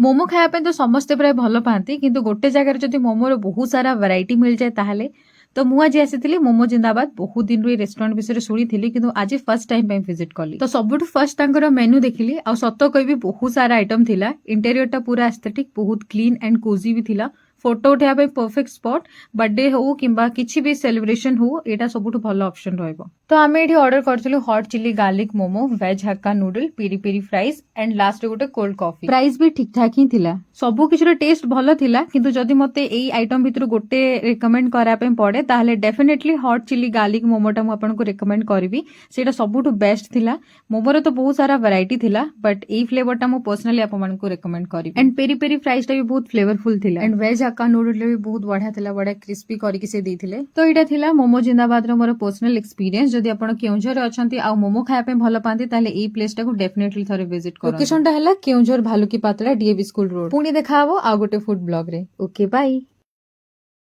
मोमो खाया ପାଇଁ ତ ସମସ୍ତେ ପ୍ରାୟ ଭଲ ପାଆନ୍ତି କିନ୍ତୁ ଗୋଟେ ଜାଗାରେ ଯଦି ମୋମୋର ବହୁତ ସାରା ଭେରାଇଟି ମିଳିଯାଏ ତାହେଲେ ତ ମୁଁ ଆଜି ଆସିଥିଲି ମୋମୋ ଜିନ୍ଦାବାଦ ବହୁତ ଦିନରୁ ଏ ରେଷ୍ଟୁରାଣ୍ଟ ବିଷୟରେ ଶୁଣିଥିଲି କିନ୍ତୁ ଆଜି ଫର୍ଷ୍ଟ ଟାଇମ ପାଇଁ ଭିଜିଟ କଲି ତ ସବୁଠୁ ଫର୍ଷ୍ଟ ତାଙ୍କର ମେନୁ ଦେଖିଲି ଆଉ ସତ କହିବି ବହୁତ ସାରା ଆଇଟମ ଥିଲା ଇଣ୍ଟେରିୟରଟା ପୁରା ଆସ୍ଥେଟିକ ବହୁତ କ୍ଲିନ ଆଣ୍ଡ କୋଜି ବି ଥିଲା फोटो उठाया ପାଇଁ परफेक्ट स्पॉट बर्थडे हो किंबा किछि भी सेलिब्रेशन हो एटा सबुठु भल ऑप्शन रहइबो तो आमे एठी ऑर्डर करथिलु hot chilli garlic momo veg hakka noodle peri peri fries and last रे गोटे कोल्ड कॉफी प्राइस भी ठीक ठाक ही थिला सबु किछिर टेस्ट भलो थिला किंतु जदि मते एई आइटम भितर गोटे रिकमेंड करा ପାଇଁ पड़े ताहले डेफिनेटली हॉट चिली गार्लिक मोमोटा मु आपन को रिकमेंड करबी सेटा सबुठु बेस्ट थिला मोमोर तो बहुत सारा वैरायटी थिला बट एई फ्लेवरटा मु पर्सनली आपन को रिकमेंड करबी एंड पेरी पेरी फ्राइज टा भी बहुत फ्लेवरफुल थिला एंड वेज हक्का नूडल भी बहुत बढ़िया थिला बड़ा क्रिस्पी करके से देथिले तो एटा थिला मोमो जिंदाबाद रो मोर पर्सनल एक्सपीरियंस जदि आपन केउंझर अछंती आ मोमो खाया पे भलो पांती ताले एई प्लेस टा को डेफिनेटली थरे विजिट करो लोकेशन टा हला केउंझर भालुकी पातला डीएवी स्कूल रोड पुणी देखाबो आ गोटे फूड ब्लॉग रे ओके बाय।